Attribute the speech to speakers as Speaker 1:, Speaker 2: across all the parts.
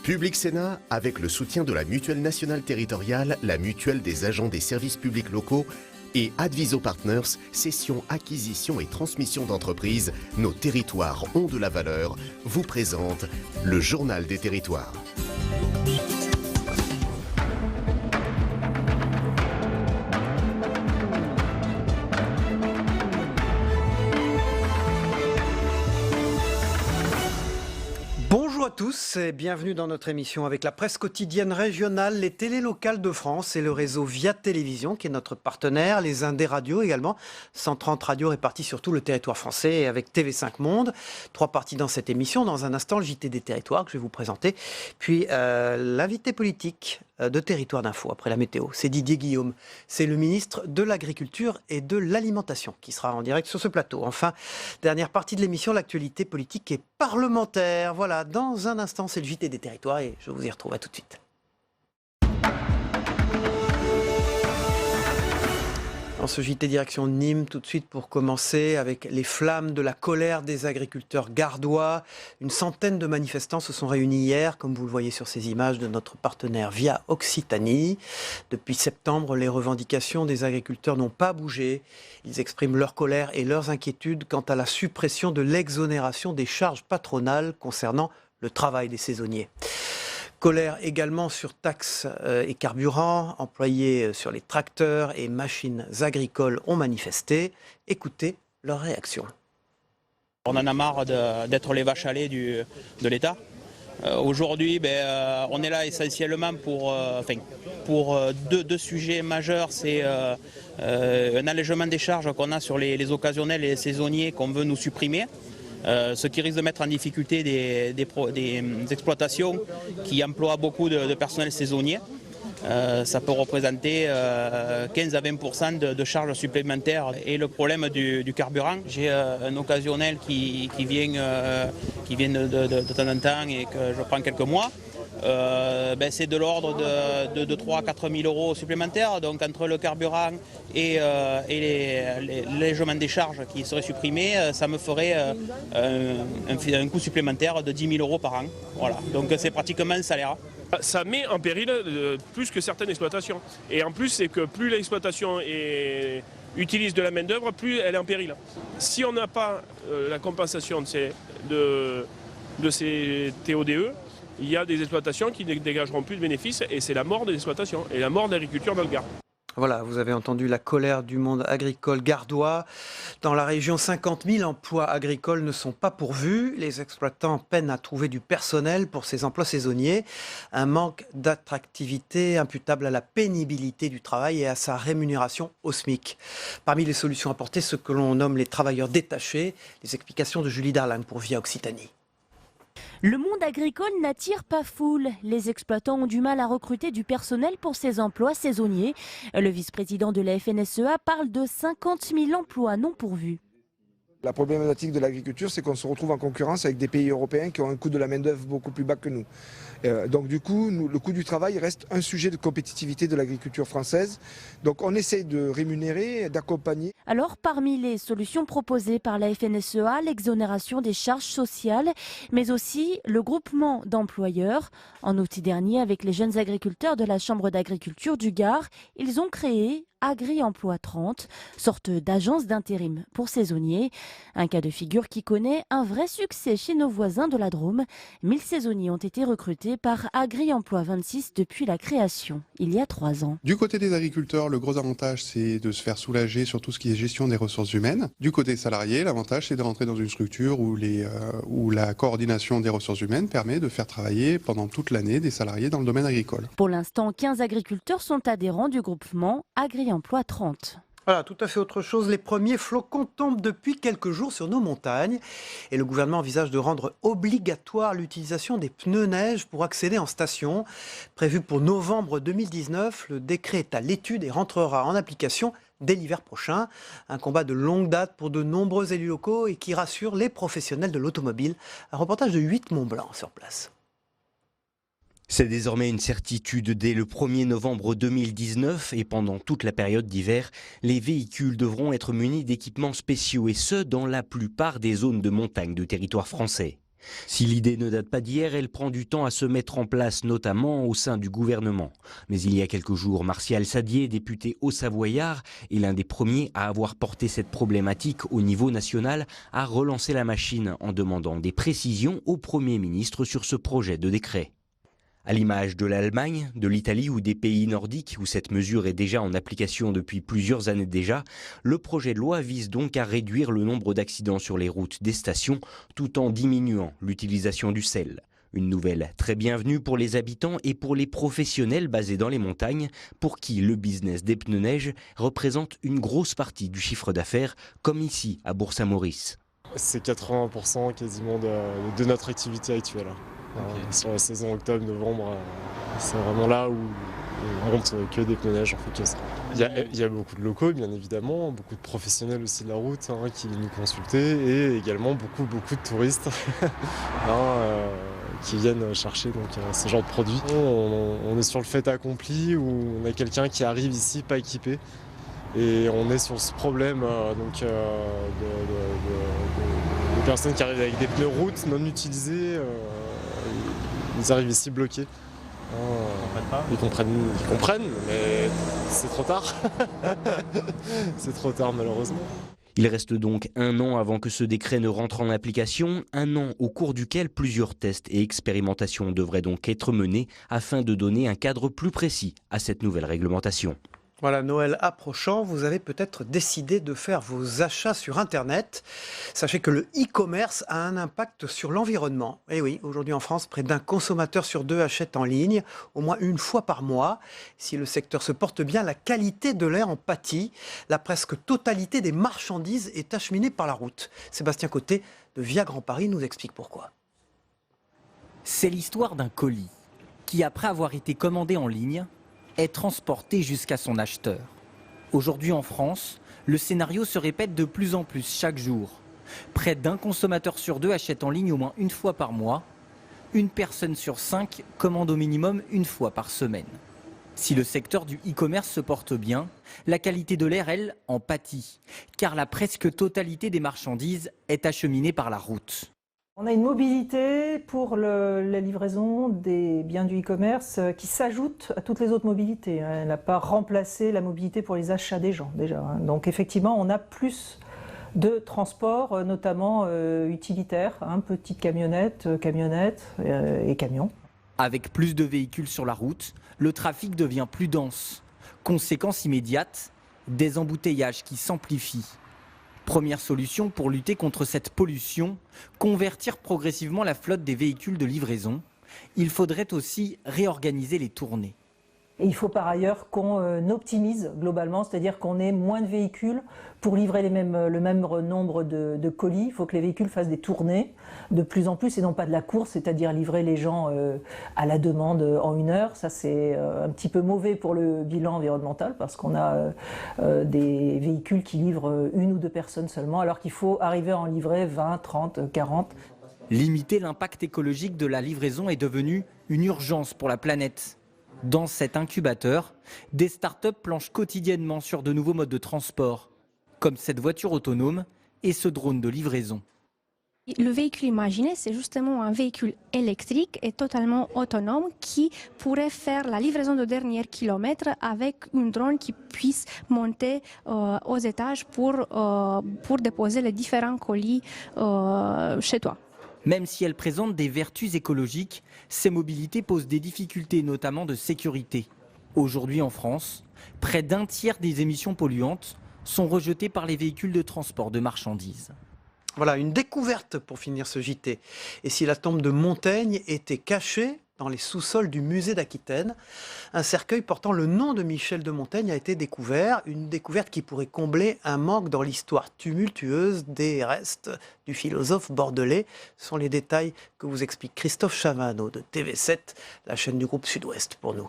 Speaker 1: Public Sénat, avec le soutien de la Mutuelle nationale territoriale, la Mutuelle des agents des services publics locaux et Adviso Partners, cession, acquisition et transmission d'entreprises, nos territoires ont de la valeur, vous présente le Journal des territoires.
Speaker 2: Bonjour à tous et bienvenue dans notre émission avec la presse quotidienne régionale, les télés locales de France et le réseau Via Télévision qui est notre partenaire, les Indés Radio également, 130 radios réparties sur tout le territoire français et avec TV5 Monde. 3 parties dans cette émission, dans un instant le JT des territoires que je vais vous présenter, puis l'invité politique de Territoire d'Info après la météo, c'est Didier Guillaume, c'est le ministre de l'Agriculture et de l'Alimentation qui sera en direct sur ce plateau. Enfin, dernière partie de l'émission, l'actualité politique et parlementaire. Voilà, dans un instant, c'est le JT des territoires et je vous y retrouve, à tout de suite. Dans ce JT direction Nîmes, tout de suite pour commencer avec les flammes de la colère des agriculteurs gardois. Une centaine de manifestants se sont réunis hier, comme vous le voyez sur ces images de notre partenaire Via Occitanie. Depuis septembre, les revendications des agriculteurs n'ont pas bougé. Ils expriment leur colère et leurs inquiétudes quant à la suppression de l'exonération des charges patronales concernant le travail des saisonniers. Colère également sur taxes et carburant. Employés sur les tracteurs et machines agricoles ont manifesté. Écoutez leur réaction.
Speaker 3: On en a marre d'être les vaches à lait de l'État. Aujourd'hui, on est là essentiellement pour deux sujets majeurs. C'est un allègement des charges qu'on a sur les occasionnels et les saisonniers qu'on veut nous supprimer. Ce qui risque de mettre en difficulté des exploitations qui emploient beaucoup de personnel saisonnier. Ça peut représenter 15 à 20% de charges supplémentaires. Et le problème du carburant, j'ai un occasionnel qui vient de temps en temps et que je prends quelques mois. C'est de l'ordre de 3 à 4 000 euros supplémentaires. Donc entre le carburant et l'allègement des charges qui seraient supprimés, ça me ferait un coût supplémentaire de 10 000 euros par an. Voilà. Donc c'est pratiquement un salaire.
Speaker 4: Ça met en péril plus que certaines exploitations. Et en plus, c'est que plus l'exploitation utilise de la main-d'œuvre, plus elle est en péril. Si on n'a pas la compensation de ces TODE, il y a des exploitations qui ne dégageront plus de bénéfices et c'est la mort des exploitations et la mort de l'agriculture dans le Gard.
Speaker 2: Voilà, vous avez entendu la colère du monde agricole gardois. Dans la région, 50 000 emplois agricoles ne sont pas pourvus. Les exploitants peinent à trouver du personnel pour ces emplois saisonniers. Un manque d'attractivité imputable à la pénibilité du travail et à sa rémunération au SMIC. Parmi les solutions apportées, ce que l'on nomme les travailleurs détachés. Les explications de Julie Darlan pour Via Occitanie.
Speaker 5: Le monde agricole n'attire pas foule. Les exploitants ont du mal à recruter du personnel pour ces emplois saisonniers. Le vice-président de la FNSEA parle de 50 000 emplois non pourvus.
Speaker 6: La problématique de l'agriculture, c'est qu'on se retrouve en concurrence avec des pays européens qui ont un coût de la main-d'œuvre beaucoup plus bas que nous. Donc du coup, le coût du travail reste un sujet de compétitivité de l'agriculture française. Donc on essaye de rémunérer, d'accompagner.
Speaker 5: Alors parmi les solutions proposées par la FNSEA, l'exonération des charges sociales, mais aussi le groupement d'employeurs. En août dernier, avec les jeunes agriculteurs de la Chambre d'agriculture du Gard, ils ont créé Agri-Emploi 30, sorte d'agence d'intérim pour saisonniers. Un cas de figure qui connaît un vrai succès chez nos voisins de la Drôme. 1000 saisonniers ont été recrutés par Agri-Emploi 26 depuis la création, il y a 3 ans.
Speaker 7: Du côté des agriculteurs, le gros avantage, c'est de se faire soulager sur tout ce qui est gestion des ressources humaines. Du côté salarié, l'avantage, c'est de rentrer dans une structure où la coordination des ressources humaines permet de faire travailler pendant toute l'année des salariés dans le domaine agricole.
Speaker 5: Pour l'instant, 15 agriculteurs sont adhérents du groupement Agri-Emploi 30.
Speaker 2: Voilà, tout à fait autre chose. Les premiers flocons tombent depuis quelques jours sur nos montagnes et le gouvernement envisage de rendre obligatoire l'utilisation des pneus neige pour accéder en station. Prévu pour novembre 2019, le décret est à l'étude et rentrera en application dès l'hiver prochain. Un combat de longue date pour de nombreux élus locaux et qui rassure les professionnels de l'automobile. Un reportage de 8 Mont-Blanc sur place.
Speaker 8: C'est désormais une certitude. Dès le 1er novembre 2019 et pendant toute la période d'hiver, les véhicules devront être munis d'équipements spéciaux et ce, dans la plupart des zones de montagne du territoire français. Si l'idée ne date pas d'hier, elle prend du temps à se mettre en place, notamment au sein du gouvernement. Mais il y a quelques jours, Martial Sadier, député haut-savoyard, et l'un des premiers à avoir porté cette problématique au niveau national, a relancé la machine en demandant des précisions au Premier ministre sur ce projet de décret. À l'image de l'Allemagne, de l'Italie ou des pays nordiques, où cette mesure est déjà en application depuis plusieurs années déjà, le projet de loi vise donc à réduire le nombre d'accidents sur les routes des stations, tout en diminuant l'utilisation du sel. Une nouvelle très bienvenue pour les habitants et pour les professionnels basés dans les montagnes, pour qui le business des pneus neige représente une grosse partie du chiffre d'affaires, comme ici à Bourg-Saint-Maurice.
Speaker 9: C'est 80% quasiment de notre activité actuelle. Okay. Sur la saison octobre-novembre, c'est vraiment là où on monte que des pneus neige, on fait que ça. Il y a beaucoup de locaux, bien évidemment, beaucoup de professionnels aussi de la route qui viennent nous consulter et également beaucoup de touristes qui viennent chercher ce genre de produits. On est sur le fait accompli où on a quelqu'un qui arrive ici pas équipé et on est sur ce problème de personnes qui arrivent avec des pneus route non utilisés. Ils arrivent ici bloqués. Ils comprennent, mais c'est trop tard. C'est trop tard malheureusement.
Speaker 8: Il reste donc 1 an avant que ce décret ne rentre en application, 1 an au cours duquel plusieurs tests et expérimentations devraient donc être menés afin de donner un cadre plus précis à cette nouvelle réglementation.
Speaker 2: Voilà, Noël approchant, vous avez peut-être décidé de faire vos achats sur Internet. Sachez que le e-commerce a un impact sur l'environnement. Et oui, aujourd'hui en France, près d'un consommateur sur 2 achète en ligne, au moins 1 fois par mois. Si le secteur se porte bien, la qualité de l'air en pâtit. La presque totalité des marchandises est acheminée par la route. Sébastien Côté de Via Grand Paris nous explique pourquoi.
Speaker 10: C'est l'histoire d'un colis qui, après avoir été commandé en ligne, est transporté jusqu'à son acheteur. Aujourd'hui en France, le scénario se répète de plus en plus chaque jour. Près d'un consommateur sur 2 achète en ligne au moins 1 fois par mois. 1 personne sur 5 commande au minimum 1 fois par semaine. Si le secteur du e-commerce se porte bien, la qualité de l'air, elle, en pâtit, car la presque totalité des marchandises est acheminée par la route.
Speaker 11: On a une mobilité pour la livraison des biens du e-commerce qui s'ajoute à toutes les autres mobilités. Elle n'a pas remplacé la mobilité pour les achats des gens déjà. Donc effectivement, on a plus de transports, notamment utilitaires, petites camionnettes et camions.
Speaker 10: Avec plus de véhicules sur la route, le trafic devient plus dense. Conséquence immédiate, des embouteillages qui s'amplifient. Première solution pour lutter contre cette pollution, convertir progressivement la flotte des véhicules de livraison. Il faudrait aussi réorganiser les tournées.
Speaker 11: Et il faut par ailleurs qu'on optimise globalement, c'est-à-dire qu'on ait moins de véhicules pour livrer le même nombre de colis. Il faut que les véhicules fassent des tournées de plus en plus et non pas de la course, c'est-à-dire livrer les gens à la demande en 1 heure. Ça, c'est un petit peu mauvais pour le bilan environnemental parce qu'on a des véhicules qui livrent 1 ou 2 personnes seulement, alors qu'il faut arriver à en livrer 20, 30, 40.
Speaker 10: Limiter l'impact écologique de la livraison est devenu une urgence pour la planète. Dans cet incubateur, des startups planchent quotidiennement sur de nouveaux modes de transport, comme cette voiture autonome et ce drone de livraison.
Speaker 12: Le véhicule imaginé, c'est justement un véhicule électrique et totalement autonome qui pourrait faire la livraison de derniers kilomètres avec un drone qui puisse monter aux étages pour déposer les différents colis chez toi.
Speaker 10: Même si elles présentent des vertus écologiques, ces mobilités posent des difficultés, notamment de sécurité. Aujourd'hui en France, près d'1 tiers des émissions polluantes sont rejetées par les véhicules de transport de marchandises.
Speaker 2: Voilà, une découverte pour finir ce JT. Et si la tombe de Montaigne était cachée dans les sous-sols du musée d'Aquitaine, un cercueil portant le nom de Michel de Montaigne a été découvert. Une découverte qui pourrait combler un manque dans l'histoire tumultueuse des restes du philosophe bordelais. Ce sont les détails que vous explique Christophe Chavanneau de TV7, la chaîne du groupe Sud-Ouest pour nous.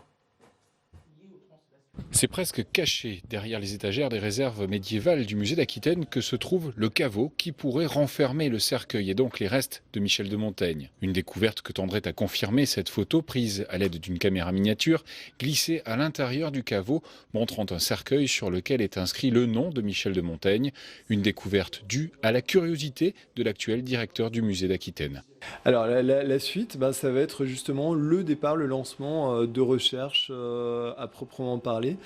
Speaker 13: C'est presque caché derrière les étagères des réserves médiévales du musée d'Aquitaine que se trouve le caveau qui pourrait renfermer le cercueil et donc les restes de Michel de Montaigne. Une découverte que tendrait à confirmer cette photo prise à l'aide d'une caméra miniature glissée à l'intérieur du caveau montrant un cercueil sur lequel est inscrit le nom de Michel de Montaigne. Une découverte due à la curiosité de l'actuel directeur du musée d'Aquitaine.
Speaker 14: Alors la suite, ça va être justement le départ, le lancement de recherches à proprement parler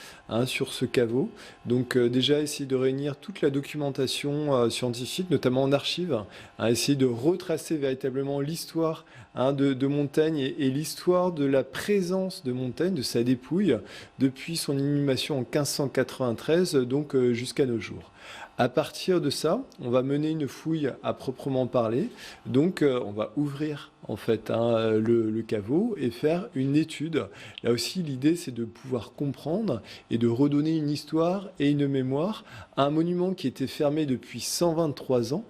Speaker 14: sur ce caveau. Donc déjà essayer de réunir toute la documentation scientifique, notamment en archives, essayer de retracer véritablement l'histoire de Montaigne et l'histoire de la présence de Montaigne, de sa dépouille, depuis son inhumation en 1593, donc jusqu'à nos jours. À partir de ça, on va mener une fouille à proprement parler. Donc, on va ouvrir en fait le caveau et faire une étude. Là aussi, l'idée, c'est de pouvoir comprendre et de redonner une histoire et une mémoire à un monument qui était fermé depuis 123 ans.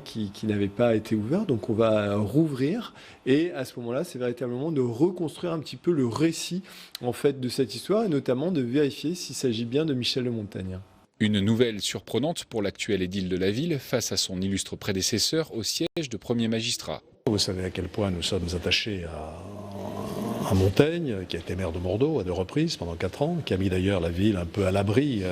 Speaker 14: Qui n'avait pas été ouvert, donc on va rouvrir et à ce moment-là, c'est véritablement de reconstruire un petit peu le récit en fait de cette histoire et notamment de vérifier s'il s'agit bien de Michel de Montaigne.
Speaker 13: Une nouvelle surprenante pour l'actuel édile de la ville face à son illustre prédécesseur au siège de premier magistrat.
Speaker 15: Vous savez à quel point nous sommes attachés à Montaigne, qui a été maire de Bordeaux à 2 reprises pendant 4 ans, qui a mis d'ailleurs la ville un peu à l'abri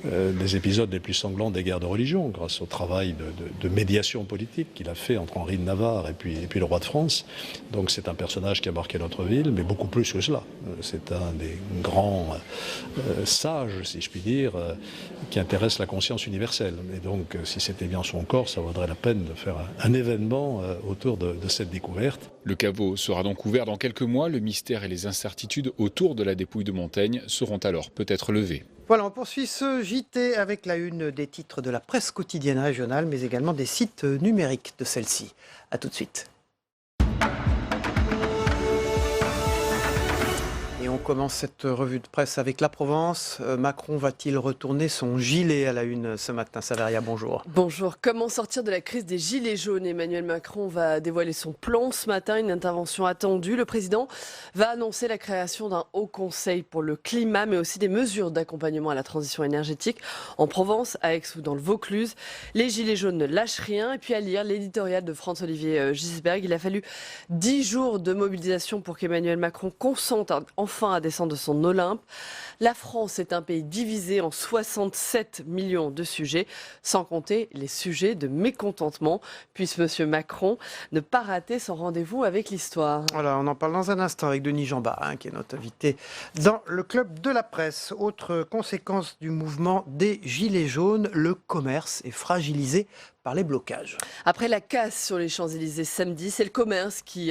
Speaker 15: des épisodes les plus sanglants des guerres de religion, grâce au travail de médiation politique qu'il a fait entre Henri de Navarre et puis le roi de France. Donc c'est un personnage qui a marqué notre ville, mais beaucoup plus que cela. C'est un des grands sages, si je puis dire, qui intéresse la conscience universelle. Et donc si c'était bien son corps, ça vaudrait la peine de faire un événement autour de cette découverte.
Speaker 13: Le caveau sera donc ouvert dans quelques mois. Le mystère et les incertitudes autour de la dépouille de Montaigne seront alors peut-être levés.
Speaker 2: Voilà, on poursuit ce JT avec la une des titres de la presse quotidienne régionale, mais également des sites numériques de celle-ci. A tout de suite. Et on commence cette revue de presse avec la Provence. Macron va-t-il retourner son gilet à la une ce matin? Saveria, bonjour.
Speaker 16: Bonjour. Comment sortir de la crise des gilets jaunes? Emmanuel Macron va dévoiler son plan ce matin, une intervention attendue. Le président va annoncer la création d'un haut conseil pour le climat, mais aussi des mesures d'accompagnement à la transition énergétique. En Provence, à Aix ou dans le Vaucluse, les gilets jaunes ne lâchent rien. Et puis à lire l'éditorial de Franz-Olivier Gisberg, il a fallu 10 jours de mobilisation pour qu'Emmanuel Macron consente enfin à descendre de son Olympe. La France est un pays divisé en 67 millions de sujets, sans compter les sujets de mécontentement. Puisse M. Macron ne pas rater son rendez-vous avec l'histoire.
Speaker 2: Voilà, on en parle dans un instant avec Denis Jambard, qui est notre invité dans le club de la presse. Autre conséquence du mouvement des Gilets jaunes, le commerce est fragilisé par les blocages.
Speaker 16: Après la casse sur les Champs-Élysées samedi, c'est le commerce qui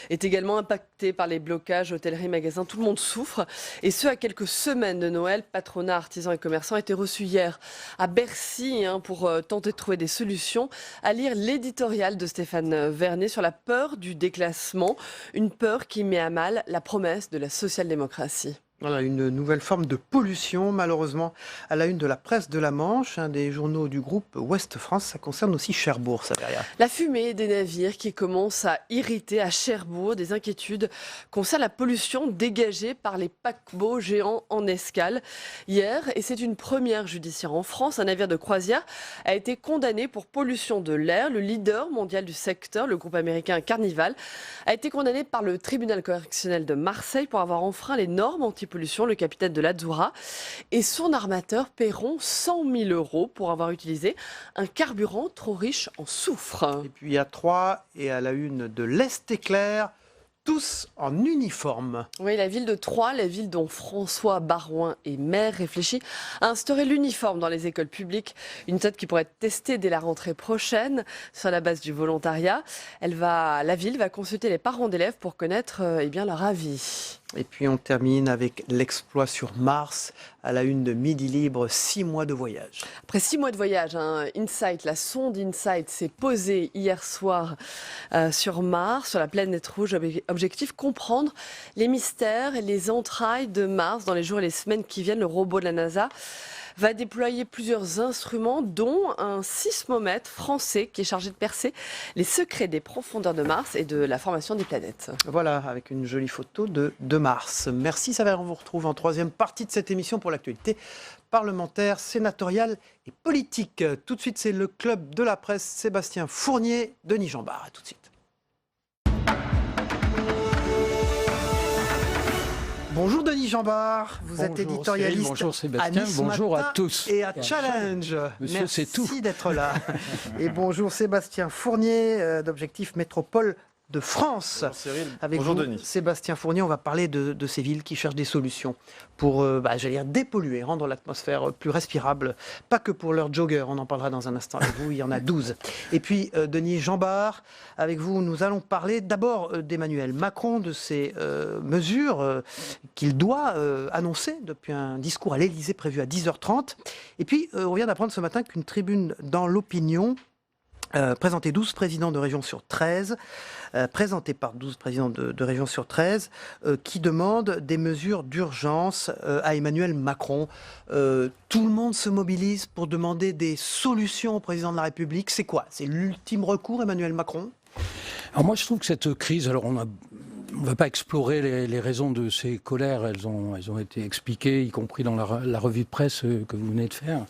Speaker 16: est également impacté par les blocages. Hôtellerie, magasins, tout le monde souffre. Et ce, à quelques semaines de Noël. Patronat, artisans et commerçants étaient reçus hier à Bercy pour tenter de trouver des solutions. À lire l'éditorial de Stéphane Vernet sur la peur du déclassement. Une peur qui met à mal la promesse de la social-démocratie.
Speaker 2: Voilà, une nouvelle forme de pollution, malheureusement, à la une de la presse de la Manche, un des journaux du groupe Ouest France. Ça concerne aussi Cherbourg, Saveria.
Speaker 16: La fumée des navires qui commence à irriter à Cherbourg. Des inquiétudes concernent la pollution dégagée par les paquebots géants en escale. Hier, et c'est une première judiciaire en France, un navire de croisière a été condamné pour pollution de l'air. Le leader mondial du secteur, le groupe américain Carnival, a été condamné par le tribunal correctionnel de Marseille pour avoir enfreint les normes anti-pollution. Le capitaine de l'Azzurra et son armateur paieront 100 000 € pour avoir utilisé un carburant trop riche en soufre.
Speaker 2: Et puis à Troyes et à la une de l'Est éclair, tous en uniforme.
Speaker 16: Oui, la ville de Troyes, la ville dont François Baroin est maire, réfléchit à instaurer l'uniforme dans les écoles publiques. Une méthode qui pourrait être testée dès la rentrée prochaine sur la base du volontariat. La ville va consulter les parents d'élèves pour connaître leur avis.
Speaker 2: Et puis on termine avec l'exploit sur Mars, à la une de Midi Libre, 6 mois de voyage.
Speaker 16: Après 6 mois de voyage, InSight, la sonde InSight s'est posée hier soir sur Mars, sur la planète rouge. Objectif, comprendre les mystères et les entrailles de Mars dans les jours et les semaines qui viennent. Le robot de la NASA va déployer plusieurs instruments, dont un sismomètre français qui est chargé de percer les secrets des profondeurs de Mars et de la formation des planètes.
Speaker 2: Voilà, avec une jolie photo de Mars. Merci Saver, on vous retrouve en troisième partie de cette émission pour l'actualité parlementaire, sénatoriale et politique. Tout de suite, c'est le club de la presse, Sébastien Fournier, Denis Jambard. À tout de suite. Bonjour Denis Jambard, vous êtes éditorialiste.
Speaker 17: Cyril, bonjour Sébastien,
Speaker 2: à Nice
Speaker 17: bonjour
Speaker 2: Matin
Speaker 17: à tous.
Speaker 2: Et à Challenge.
Speaker 17: Monsieur, c'est tout.
Speaker 2: Merci d'être là. Et bonjour Sébastien Fournier d'Objectif Métropole de France.
Speaker 18: Bonjour Cyril.
Speaker 2: Avec
Speaker 18: Bonjour
Speaker 2: vous,
Speaker 18: Denis.
Speaker 2: Sébastien Fournier, on va parler de ces villes qui cherchent des solutions pour j'allais dire dépolluer, rendre l'atmosphère plus respirable, pas que pour leurs joggers, on en parlera dans un instant avec vous, il y en a 12. Et puis Denis Jambard, avec vous, nous allons parler d'abord d'Emmanuel Macron, de ses mesures qu'il doit annoncer depuis un discours à l'Élysée prévu à 10h30. Et puis, on vient d'apprendre ce matin qu'une tribune dans l'opinion présenté 12 présidents de régions sur 13, présenté par 12 présidents de régions sur 13, qui demandent des mesures d'urgence à Emmanuel Macron. Tout le monde se mobilise pour demander des solutions au président de la République. C'est quoi? C'est l'ultime recours, Emmanuel Macron?
Speaker 17: Alors moi, je trouve que cette crise, alors on ne va pas explorer les raisons de ces colères, elles ont été expliquées, y compris dans la revue de presse que vous venez de faire.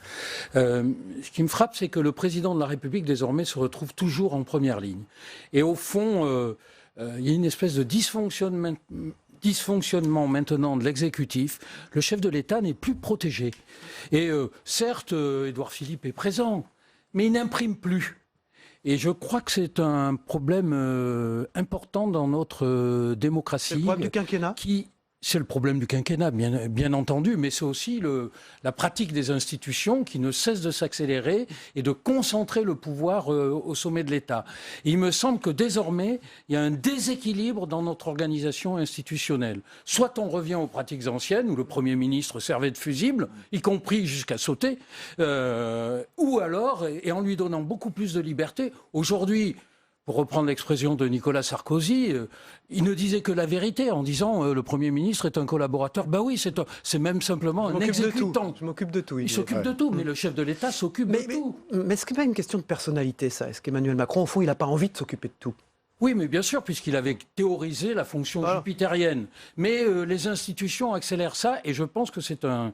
Speaker 17: Ce qui me frappe, c'est que le président de la République, désormais, se retrouve toujours en première ligne. Et au fond, il y a une espèce de dysfonctionnement maintenant de l'exécutif. Le chef de l'État n'est plus protégé. Et certes, Édouard Philippe est présent, mais il n'imprime plus. Et je crois que c'est un problème important dans notre démocratie.
Speaker 2: C'est le problème du quinquennat ?
Speaker 17: C'est le problème du quinquennat, bien entendu, mais c'est aussi la pratique des institutions qui ne cesse de s'accélérer et de concentrer le pouvoir au sommet de l'État. Et il me semble que désormais, il y a un déséquilibre dans notre organisation institutionnelle. Soit on revient aux pratiques anciennes, où le Premier ministre servait de fusible, y compris jusqu'à sauter, ou alors, et en lui donnant beaucoup plus de liberté, aujourd'hui, pour reprendre l'expression de Nicolas Sarkozy, il ne disait que la vérité en disant le Premier ministre est un collaborateur. Ben oui, c'est même simplement un exécutant.
Speaker 2: Je m'occupe de tout.
Speaker 17: Il s'occupe de tout, mais le chef de l'État s'occupe de tout.
Speaker 2: Mais est-ce que c'est pas une question de personnalité, ça? Est-ce qu'Emmanuel Macron, au fond, il n'a pas envie de s'occuper de tout?
Speaker 17: Oui, mais bien sûr, puisqu'il avait théorisé la fonction jupitérienne. Mais les institutions accélèrent ça, et je pense que c'est un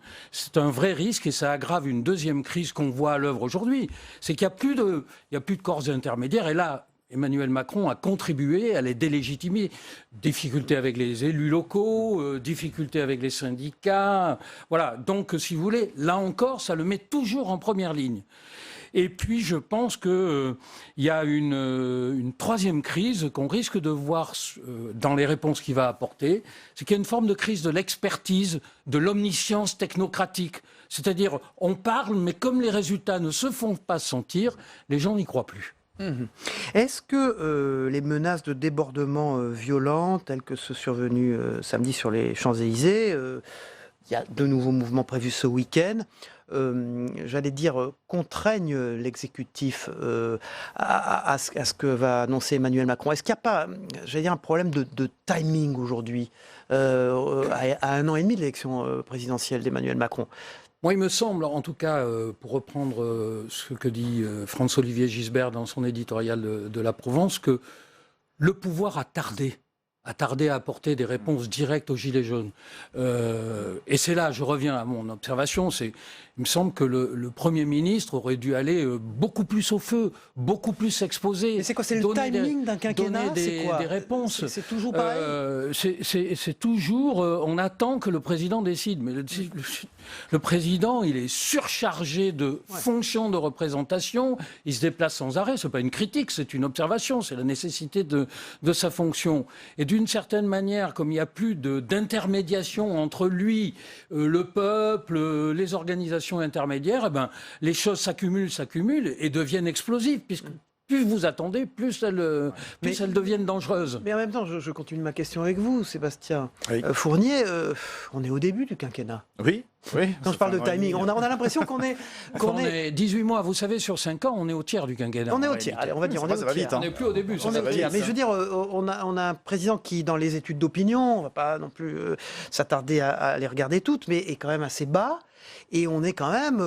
Speaker 17: vrai risque, et ça aggrave une deuxième crise qu'on voit à l'œuvre aujourd'hui. C'est qu'il n'y a plus de corps intermédiaires, et là, Emmanuel Macron a contribué à les délégitimer. Difficultés avec les élus locaux, difficultés avec les syndicats. Voilà, donc si vous voulez, là encore, ça le met toujours en première ligne. Et puis je pense qu'il y a une troisième crise qu'on risque de voir dans les réponses qu'il va apporter. C'est qu'il y a une forme de crise de l'expertise, de l'omniscience technocratique. C'est-à-dire, on parle, mais comme les résultats ne se font pas sentir, les gens n'y croient plus.
Speaker 2: Est-ce que les menaces de débordement violents, tels que ceux survenus samedi sur les Champs-Élysées, il y a de nouveaux mouvements prévus ce week-end, j'allais dire, contraignent l'exécutif à ce que va annoncer Emmanuel Macron? Est-ce qu'il n'y a pas, j'allais dire, un problème de timing aujourd'hui, à 1 an et demi de l'élection présidentielle d'Emmanuel Macron?
Speaker 17: Moi, il me semble, en tout cas, pour reprendre ce que dit François-Olivier Gisbert dans son éditorial de la Provence, que le pouvoir a tardé à apporter des réponses directes aux Gilets jaunes. Et c'est là, je reviens à mon observation, il me semble que le Premier ministre aurait dû aller beaucoup plus au feu, beaucoup plus s'exposer.
Speaker 2: Mais c'est quoi, c'est le timing d'un quinquennat?
Speaker 17: Donner des réponses.
Speaker 2: C'est toujours pareil.
Speaker 17: C'est toujours, on attend que le président décide. Mais le président, il est surchargé de fonctions de représentation, il se déplace sans arrêt. C'est pas une critique, c'est une observation, c'est la nécessité de sa fonction. Et d'une certaine manière, comme il n'y a plus d'intermédiation entre lui, le peuple, les organisations intermédiaires, eh ben, les choses s'accumulent et deviennent explosives, puisque plus vous attendez, plus elles deviennent dangereuses.
Speaker 2: Mais en même temps, je continue ma question avec vous, Sébastien Fournier. On est au début du quinquennat.
Speaker 18: Oui.
Speaker 2: Quand je parle de timing, on a l'impression qu'on est...
Speaker 17: On est 18 mois, vous savez, sur 5 ans, on est au tiers du quinquennat.
Speaker 2: On est au tiers, allez, on va dire, on est au tiers.
Speaker 17: On n'est plus au début.
Speaker 2: On est au tiers. Mais je veux dire, on a un président qui, dans les études d'opinion, on ne va pas non plus s'attarder à les regarder toutes, mais est quand même assez bas. Et on est quand même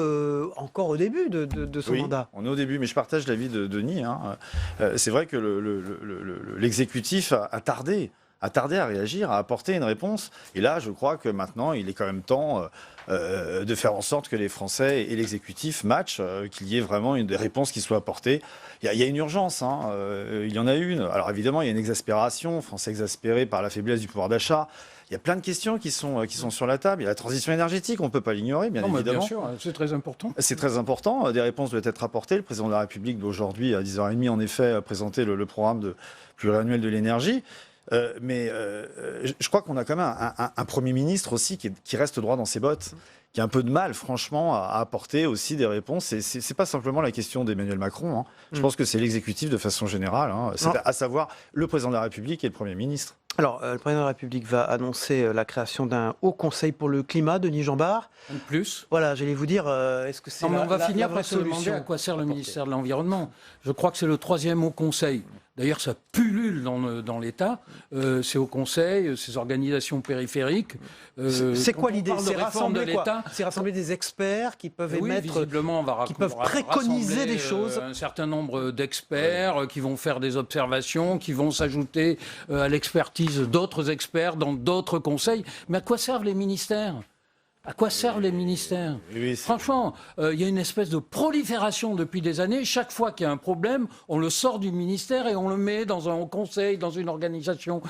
Speaker 2: encore au début de son mandat.
Speaker 18: On est au début, mais je partage l'avis de Denis. C'est vrai que l'exécutif a tardé à réagir, à apporter une réponse. Et là, je crois que maintenant, il est quand même temps de faire en sorte que les Français et l'exécutif matchent, qu'il y ait vraiment des réponses qui soient apportées. Il y a une urgence, il y en a une. Alors évidemment, il y a une exaspération, Français exaspérés par la faiblesse du pouvoir d'achat. Il y a plein de questions qui sont sur la table. Il y a la transition énergétique, on ne peut pas l'ignorer, bien évidemment.
Speaker 17: Bien sûr, c'est très important.
Speaker 18: C'est très important. Des réponses doivent être apportées. Le président de la République doit aujourd'hui, à 10h30, en effet, présenter le programme pluriannuel de l'énergie. Je crois qu'on a quand même un Premier ministre aussi qui reste droit dans ses bottes, qui a un peu de mal, franchement, à apporter aussi des réponses. Et c'est pas simplement la question d'Emmanuel Macron. Je pense que c'est l'exécutif de façon générale, à savoir le président de la République et le Premier ministre.
Speaker 2: Alors, le président de la République va annoncer la création d'un haut conseil pour le climat, Denis Jeanbart.
Speaker 17: De plus.
Speaker 2: Voilà, j'allais vous dire, est-ce que c'est
Speaker 17: on va finir par se demander à quoi sert le ministère de l'Environnement. Je crois que c'est le 3e haut conseil. D'ailleurs, ça pullule dans l'État, ces hauts conseils, ces organisations périphériques.
Speaker 2: C'est quoi l'idée? C'est rassembler des experts qui peuvent qui peuvent préconiser des choses.
Speaker 17: Un certain nombre d'experts qui vont faire des observations, qui vont s'ajouter à l'expertise d'autres experts dans d'autres conseils. Mais à quoi servent les ministères ? À quoi servent les ministères ? Franchement, il y a une espèce de prolifération depuis des années. Chaque fois qu'il y a un problème, on le sort du ministère et on le met dans un haut conseil, dans une organisation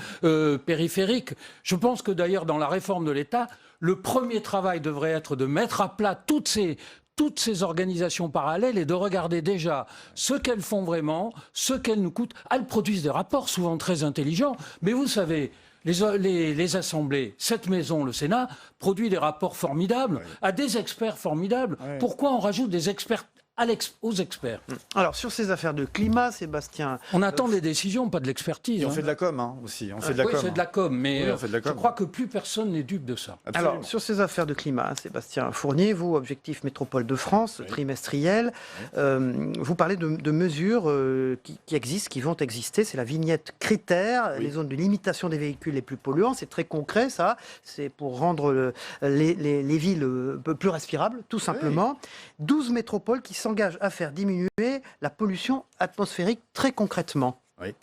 Speaker 17: périphérique. Je pense que d'ailleurs, dans la réforme de l'État, le premier travail devrait être de mettre à plat toutes ces organisations parallèles et de regarder déjà ce qu'elles font vraiment, ce qu'elles nous coûtent. Elles produisent des rapports souvent très intelligents, mais vous savez... Les assemblées, cette maison, le Sénat, produit des rapports formidables, à des experts formidables. Pourquoi on rajoute des experts aux experts?
Speaker 2: Alors, sur ces affaires de climat, Sébastien...
Speaker 17: On attend des décisions, pas de l'expertise.
Speaker 18: Et on fait de la com aussi.
Speaker 17: C'est de la com, mais je crois que plus personne n'est dupe de ça.
Speaker 2: Absolument. Alors, sur ces affaires de climat, Sébastien Fournier, vous, Objectif Métropole de France, trimestriel, vous parlez de mesures qui existent, qui vont exister. C'est la vignette critère, les zones de limitation des véhicules les plus polluants. C'est très concret, ça. C'est pour rendre les villes un peu plus respirables, tout simplement. 12 métropoles qui s'engagent à faire diminuer la pollution atmosphérique très concrètement.
Speaker 18: Oui.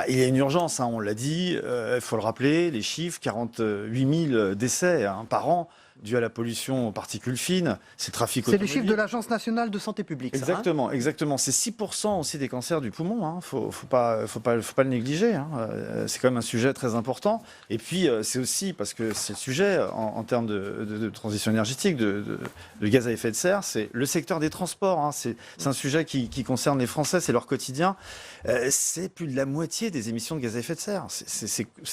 Speaker 18: Il y a une urgence, on l'a dit, il faut le rappeler, les chiffres, 48 000 décès par an dus à la pollution aux particules fines, c'est le trafic automobile.
Speaker 2: C'est le chiffre de l'Agence nationale de santé publique.
Speaker 18: Exactement, exactement. C'est 6% aussi des cancers du poumon. Faut pas le négliger. C'est quand même un sujet très important. Et puis c'est aussi parce que c'est le sujet en termes de transition énergétique, de gaz à effet de serre, c'est le secteur des transports. C'est un sujet qui concerne les Français, c'est leur quotidien. C'est plus de la moitié des émissions de gaz à effet de serre,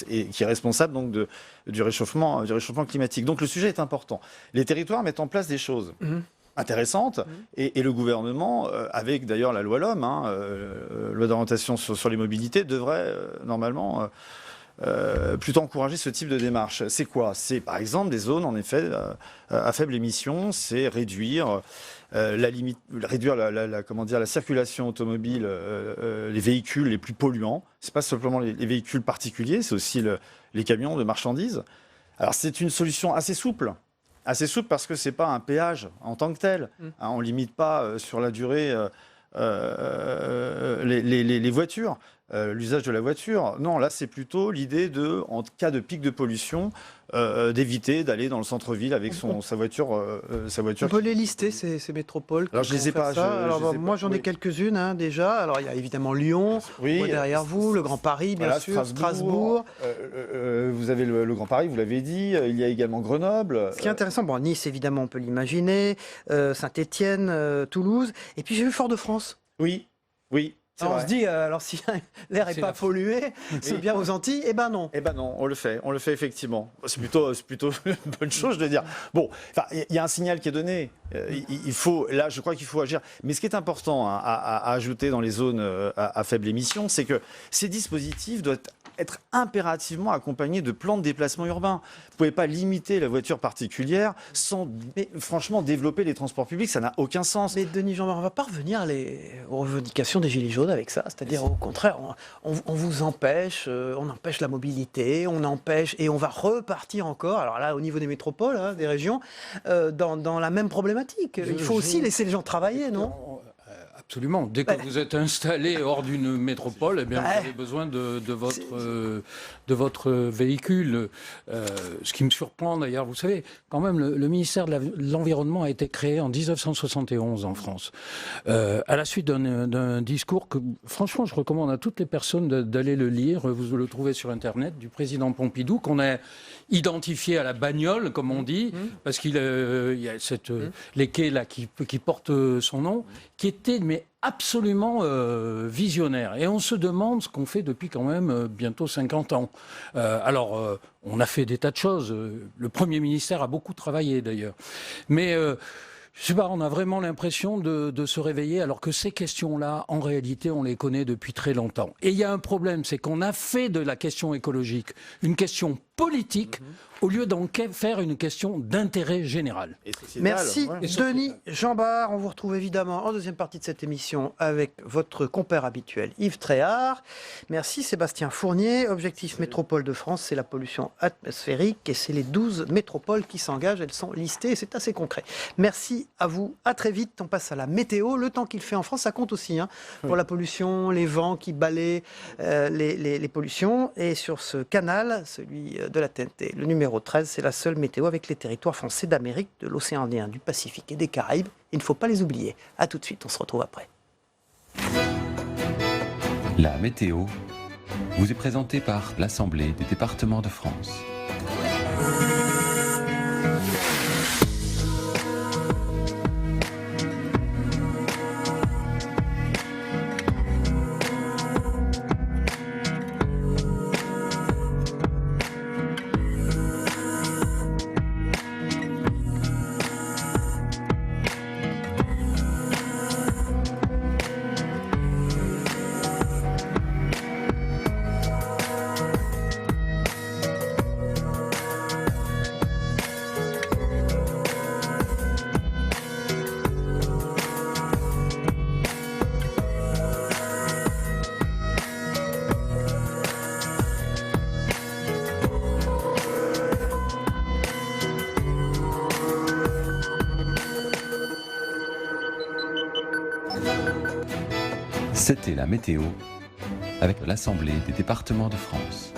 Speaker 18: et qui est responsable donc du réchauffement climatique. Donc le sujet est important. Les territoires mettent en place des choses intéressantes et le gouvernement, avec d'ailleurs la loi LOM, loi d'orientation sur les mobilités, devrait normalement plutôt encourager ce type de démarche. C'est quoi? C'est par exemple des zones en effet à faible émission, c'est réduire la circulation automobile, les véhicules les plus polluants. C'est pas simplement les véhicules particuliers, c'est aussi les camions de marchandises. Alors c'est une solution assez souple parce que c'est pas un péage en tant que tel. On limite pas sur la durée les voitures. L'usage de la voiture. Non, là, c'est plutôt l'idée en cas de pic de pollution, d'éviter d'aller dans le centre-ville avec sa voiture.
Speaker 2: On peut les lister, ces métropoles.
Speaker 18: Alors, je les ai pas.
Speaker 2: Moi, j'en ai quelques-unes déjà. Alors, il y a évidemment Lyon, derrière vous, le Grand Paris, bien sûr, Strasbourg.
Speaker 18: Vous avez le Grand Paris, vous l'avez dit. Il y a également Grenoble.
Speaker 2: Ce qui est intéressant, Nice, évidemment, on peut l'imaginer. Saint-Étienne, Toulouse. Et puis, j'ai vu Fort-de-France.
Speaker 18: Oui.
Speaker 2: Alors on se dit, si l'air n'est pas pollué, c'est bien aux Antilles. Eh ben non.
Speaker 18: On le fait effectivement. C'est plutôt une bonne chose de dire. Bon, il y a un signal qui est donné. Je crois qu'il faut agir. Mais ce qui est important à ajouter dans les zones à faible émission, c'est que ces dispositifs doivent être impérativement accompagnés de plans de déplacement urbain. Vous ne pouvez pas limiter la voiture particulière sans, franchement, développer les transports publics. Ça n'a aucun sens.
Speaker 2: Mais Denis Jeanbart, on ne va pas revenir aux revendications des Gilets jaunes. zone avec ça, c'est-à-dire au contraire, on vous empêche, on empêche la mobilité, on empêche, et on va repartir encore, alors là au niveau des métropoles, hein, des régions, dans la même problématique. Il faut aussi laisser les gens travailler, non ?
Speaker 17: Absolument. Dès que vous êtes installé hors d'une métropole, eh bien, vous avez besoin de votre véhicule. Ce qui me surprend d'ailleurs, vous savez, quand même, le ministère de l'Environnement a été créé en 1971 en France, à la suite d'un discours que, franchement, je recommande à toutes les personnes d'aller le lire. Vous le trouvez sur Internet, du président Pompidou, qu'on a identifié à la bagnole, comme on dit, parce qu'il y a les quais là qui portent son nom, qui était absolument visionnaire. Et on se demande ce qu'on fait depuis quand même bientôt 50 ans. Alors, on a fait des tas de choses. Le Premier ministère a beaucoup travaillé d'ailleurs. Mais je sais pas, on a vraiment l'impression de se réveiller alors que ces questions-là, en réalité, on les connaît depuis très longtemps. Et il y a un problème, c'est qu'on a fait de la question écologique une question politique au lieu d'en faire une question d'intérêt général.
Speaker 2: Merci Denis Jean-Bart. On vous retrouve évidemment en deuxième partie de cette émission avec votre compère habituel Yves Tréhard. Merci Sébastien Fournier. Objectif Métropole de France, c'est la pollution atmosphérique et c'est les 12 métropoles qui s'engagent. Elles sont listées et c'est assez concret. Merci à vous. À très vite. On passe à la météo. Le temps qu'il fait en France, ça compte aussi pour la pollution, les vents qui balaient les pollutions. Et sur ce canal, celui de la TNT, le numéro 13, c'est la seule météo avec les territoires français d'Amérique, de l'océan Indien, du Pacifique et des Caraïbes. Il ne faut pas les oublier. A tout de suite, on se retrouve après.
Speaker 19: La météo vous est présentée par l'Assemblée des départements de France. C'était la météo avec l'Assemblée des départements de France.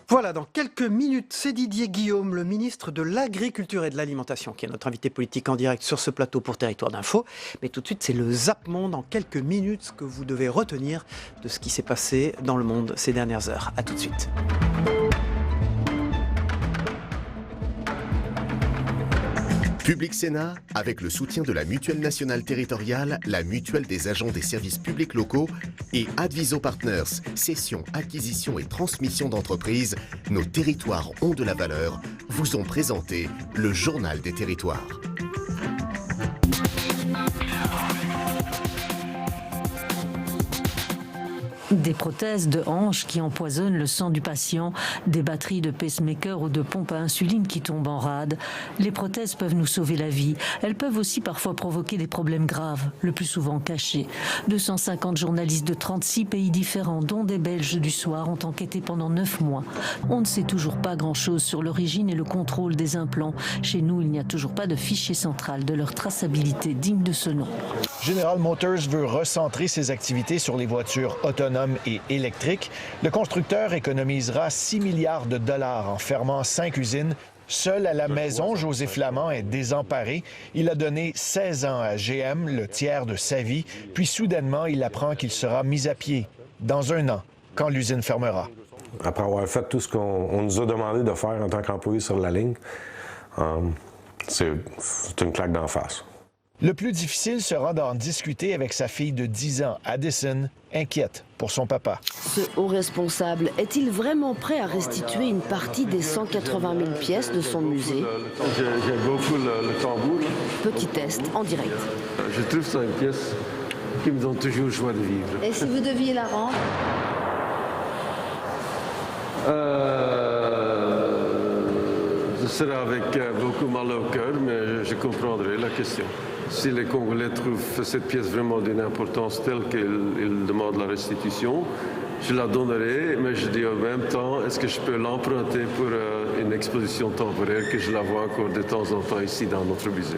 Speaker 2: Voilà, dans quelques minutes, c'est Didier Guillaume, le ministre de l'Agriculture et de l'Alimentation, qui est notre invité politique en direct sur ce plateau pour Territoire d'Info. Mais tout de suite, c'est le Zap Monde, en quelques minutes, ce que vous devez retenir de ce qui s'est passé dans le monde ces dernières heures. A tout de suite.
Speaker 1: Public Sénat, avec le soutien de la Mutuelle nationale territoriale, la Mutuelle des agents des services publics locaux et Adviso Partners, cession, acquisition et transmission d'entreprises, nos territoires ont de la valeur, vous ont présenté le Journal des territoires.
Speaker 20: Des prothèses de hanches qui empoisonnent le sang du patient, des batteries de pacemaker ou de pompes à insuline qui tombent en rade. Les prothèses peuvent nous sauver la vie. Elles peuvent aussi parfois provoquer des problèmes graves, le plus souvent cachés. 250 journalistes de 36 pays différents, dont des Belges du soir, ont enquêté pendant 9 mois. On ne sait toujours pas grand-chose sur l'origine et le contrôle des implants. Chez nous, il n'y a toujours pas de fichier central de leur traçabilité digne de ce nom.
Speaker 21: General Motors veut recentrer ses activités sur les voitures autonomes et électriques. Le constructeur économisera 6 milliards de dollars en fermant 5 usines. Seul à la maison, José Flamand est désemparé. Il a donné 16 ans à GM, le tiers de sa vie, puis soudainement, il apprend qu'il sera mis à pied dans 1 an, quand l'usine fermera.
Speaker 22: Après avoir fait tout ce qu'on nous a demandé de faire en tant qu'employé sur la ligne, c'est une claque d'en face.
Speaker 21: Le plus difficile sera d'en discuter avec sa fille de 10 ans, Addison, inquiète pour son papa.
Speaker 23: Ce haut responsable est-il vraiment prêt à restituer une partie des 180 000 pièces de son musée?
Speaker 24: J'aime beaucoup le tambour.
Speaker 23: Petit test en direct.
Speaker 24: Je trouve que c'est une pièce qui me donne toujours joie de vivre.
Speaker 23: Et si vous deviez la rendre?
Speaker 24: Ce sera avec beaucoup mal au cœur, mais je comprendrai la question. Si les Congolais trouvent cette pièce vraiment d'une importance telle qu'ils demandent la restitution, je la donnerai, mais je dis en même temps, est-ce que je peux l'emprunter pour une exposition temporaire que je la vois encore de temps en temps ici dans notre musée.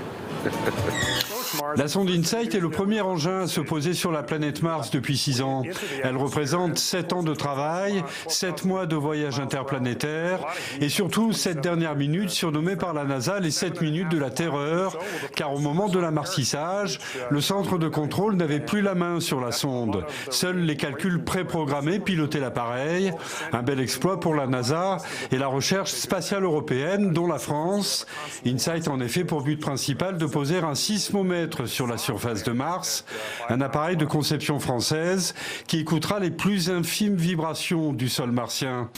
Speaker 3: La sonde InSight est le premier engin à se poser sur la planète Mars depuis 6 ans. Elle représente 7 ans de travail, 7 mois de voyage interplanétaire et surtout 7 dernières minutes surnommées par la NASA les 7 minutes de la terreur, car au moment de l'amartissage, le centre de contrôle n'avait plus la main sur la sonde. Seuls les calculs préprogrammés pilotaient l'appareil. Un bel exploit pour la NASA et la recherche spatiale européenne, dont la France. InSight a en effet pour but principal de poser un sismomètre sur la surface de Mars, un appareil de conception française qui écoutera les plus infimes vibrations du sol martien.